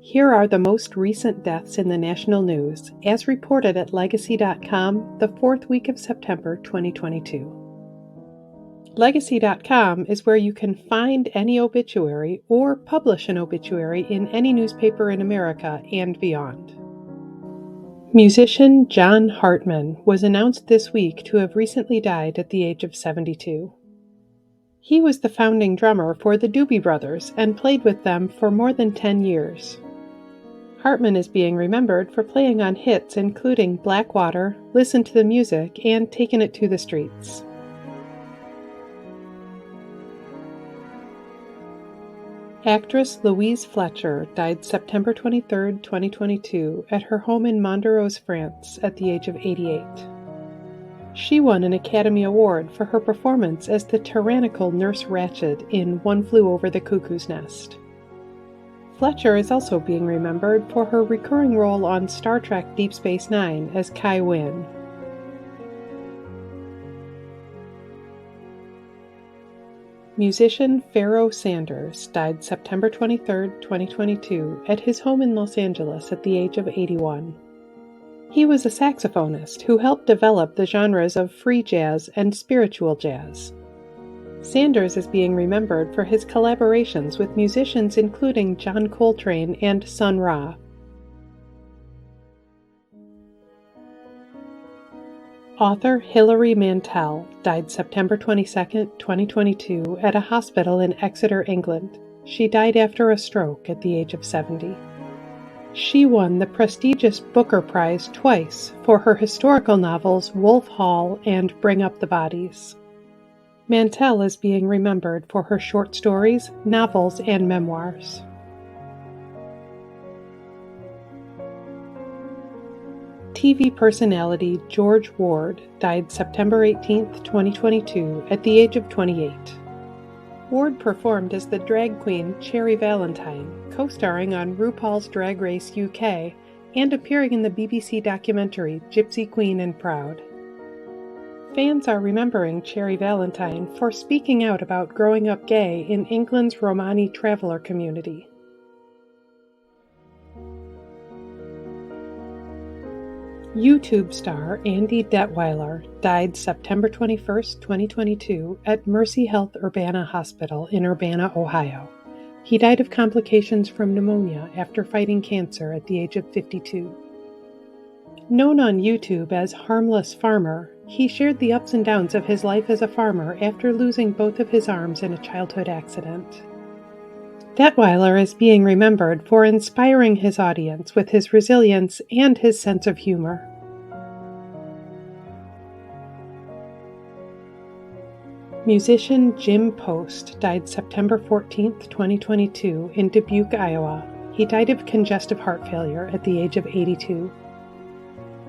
Here are the most recent deaths in the national news, as reported at Legacy.com the fourth week of September 2022. Legacy.com is where you can find any obituary or publish an obituary in any newspaper in America and beyond. Musician John Hartman was announced this week to have recently died at the age of 72. He was the founding drummer for the Doobie Brothers and played with them for more than 10 years. Hartman is being remembered for playing on hits including Blackwater, Listen to the Music, and Takin' It to the Streets. Actress Louise Fletcher died September 23, 2022, at her home in Montrose, France, at the age of 88. She won an Academy Award for her performance as the tyrannical Nurse Ratched in One Flew Over the Cuckoo's Nest. Fletcher is also being remembered for her recurring role on Star Trek Deep Space Nine as Kai Wynn. Musician Pharoah Sanders died September 23, 2022, at his home in Los Angeles at the age of 81. He was a saxophonist who helped develop the genres of free jazz and spiritual jazz. Sanders is being remembered for his collaborations with musicians including John Coltrane and Sun Ra. Author Hilary Mantel died September 22, 2022, at a hospital in Exeter, England. She died after a stroke at the age of 70. She won the prestigious Booker Prize twice for her historical novels Wolf Hall and Bring Up the Bodies. Mantel is being remembered for her short stories, novels, and memoirs. TV personality George Ward died September 18, 2022, at the age of 28. Ward performed as the drag queen Cherry Valentine, co-starring on RuPaul's Drag Race UK and appearing in the BBC documentary Gypsy Queen and Proud. Fans are remembering Cherry Valentine for speaking out about growing up gay in England's Romani traveller community. YouTube star Andy Detwiler died September 21, 2022, at Mercy Health Urbana Hospital in Urbana, Ohio. He died of complications from pneumonia after fighting cancer at the age of 52. Known on YouTube as Harmless Farner, he shared the ups and downs of his life as a farmer after losing both of his arms in a childhood accident. Detwiler is being remembered for inspiring his audience with his resilience and his sense of humor. Musician Jim Post died September 14, 2022, in Dubuque, Iowa. He died of congestive heart failure at the age of 82.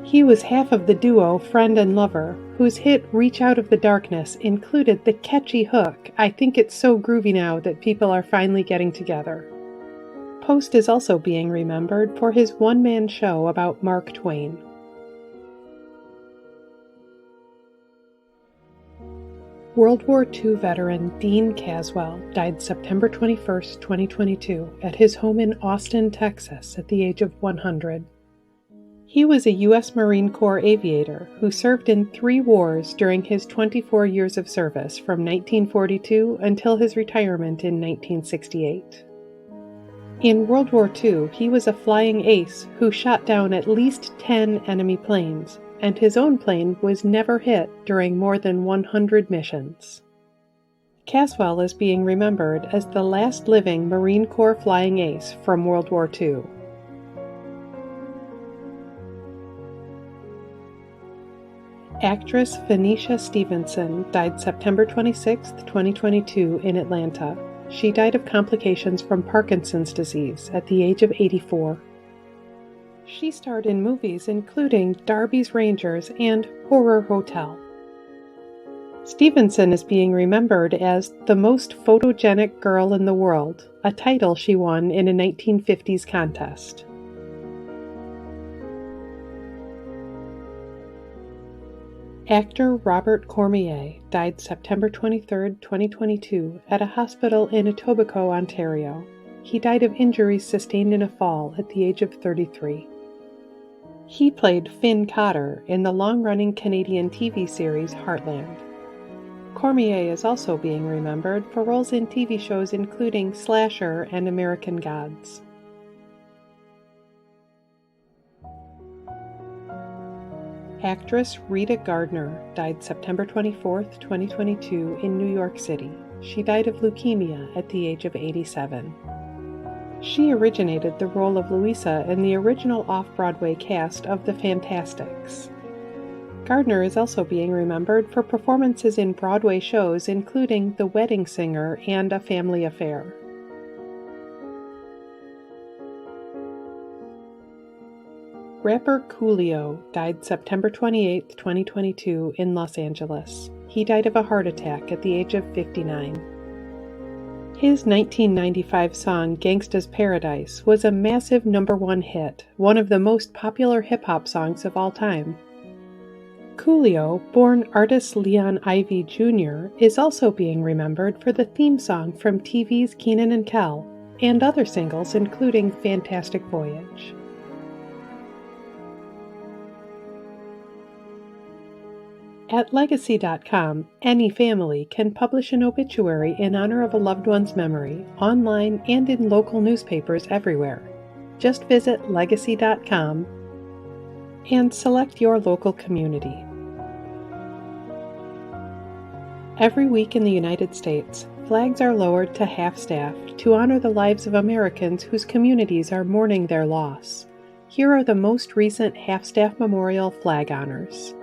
He was half of the duo Friend and Lover, whose hit Reach Out of the Darkness included the catchy hook, I think it's so groovy now that people are finally getting together. Post is also being remembered for his one-man show about Mark Twain. World War II veteran Dean Caswell died September 21, 2022, at his home in Austin, Texas, at the age of 100. He was a U.S. Marine Corps aviator who served in 3 wars during his 24 years of service from 1942 until his retirement in 1968. In World War II, he was a flying ace who shot down at least 10 enemy planes, and his own plane was never hit during more than 100 missions. Caswell is being remembered as the last living Marine Corps flying ace from World War II. Actress Venetia Stevenson died September 26, 2022, in Atlanta. She died of complications from Parkinson's disease at the age of 84. She starred in movies including Darby's Rangers and Horror Hotel. Stevenson is being remembered as the most photogenic girl in the world, a title she won in a 1950s contest. Actor Robert Cormier died September 23, 2022, at a hospital in Etobicoke, Ontario. He died of injuries sustained in a fall at the age of 33. He played Finn Cotter in the long-running Canadian TV series Heartland. Cormier is also being remembered for roles in TV shows including Slasher and American Gods. Actress Rita Gardner died September 24, 2022 in New York City. She died of leukemia at the age of 87. She originated the role of Louisa in the original off-Broadway cast of the Fantasticks. Gardner is also being remembered for performances in Broadway shows including The Wedding Singer and A Family Affair. Rapper Coolio died September 28, 2022 in Los Angeles. He died of a heart attack at the age of 59. His 1995 song Gangsta's Paradise was a massive #1 hit, one of the most popular hip-hop songs of all time. Coolio, born Artis Leon Ivy Jr., is also being remembered for the theme song from TV's Kenan and Kel, and other singles including Fantastic Voyage. At Legacy.com, any family can publish an obituary in honor of a loved one's memory, online and in local newspapers everywhere. Just visit Legacy.com and select your local community. Every week in the United States, flags are lowered to half-staff to honor the lives of Americans whose communities are mourning their loss. Here are the most recent half-staff memorial flag honors.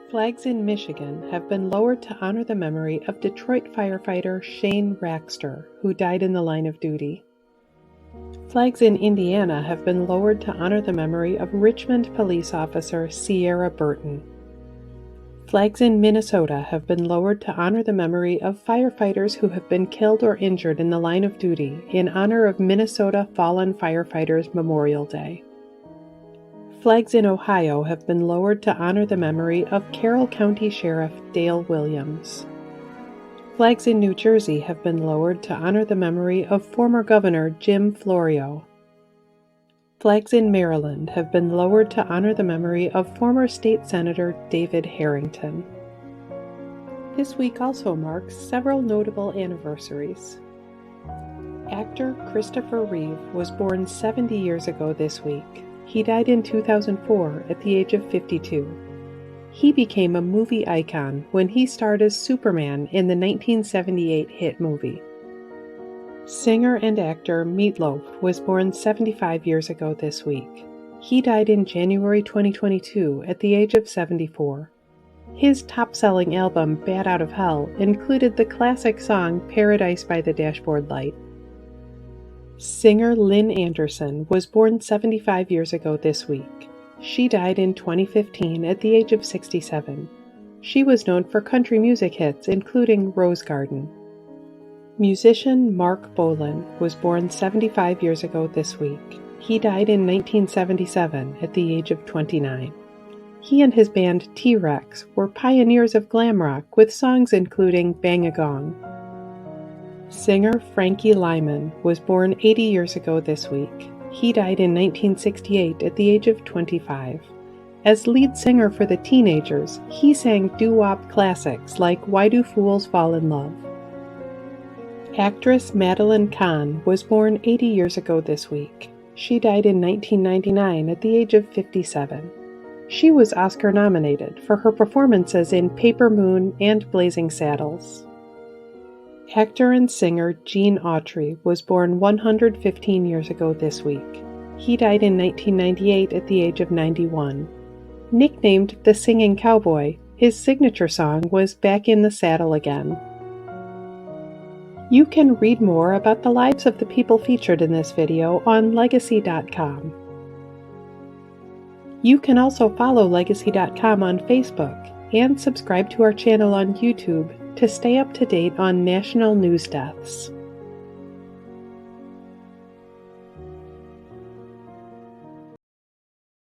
Flags in Michigan have been lowered to honor the memory of Detroit firefighter Shane Raxter, who died in the line of duty. Flags in Indiana have been lowered to honor the memory of Richmond police officer Sierra Burton. Flags in Minnesota have been lowered to honor the memory of firefighters who have been killed or injured in the line of duty in honor of Minnesota Fallen Firefighters Memorial Day. Flags in Ohio have been lowered to honor the memory of Carroll County Sheriff Dale Williams. Flags in New Jersey have been lowered to honor the memory of former Governor Jim Florio. Flags in Maryland have been lowered to honor the memory of former State Senator David Harrington. This week also marks several notable anniversaries. Actor Christopher Reeve was born 70 years ago this week. He died in 2004 at the age of 52. He became a movie icon when he starred as Superman in the 1978 hit movie. Singer and actor Meat Loaf was born 75 years ago this week. He died in January 2022 at the age of 74. His top-selling album, Bat Out of Hell, included the classic song Paradise by the Dashboard Light. Singer Lynn Anderson was born 75 years ago this week. She died in 2015 at the age of 67. She was known for country music hits including Rose Garden. Musician Mark Bolan was born 75 years ago this week. He died in 1977 at the age of 29. He and his band T-Rex were pioneers of glam rock with songs including Bang a Gong. Singer Frankie Lymon was born 80 years ago this week. He died in 1968 at the age of 25. As lead singer for the Teenagers, he sang doo-wop classics like Why Do Fools Fall in Love? Actress Madeline Kahn was born 80 years ago this week. She died in 1999 at the age of 57. She was Oscar nominated for her performances in Paper Moon and Blazing Saddles. Actor and singer Gene Autry was born 115 years ago this week. He died in 1998 at the age of 91. Nicknamed the Singing Cowboy, his signature song was Back in the Saddle Again. You can read more about the lives of the people featured in this video on Legacy.com. You can also follow Legacy.com on Facebook and subscribe to our channel on YouTube to stay up to date on national news deaths.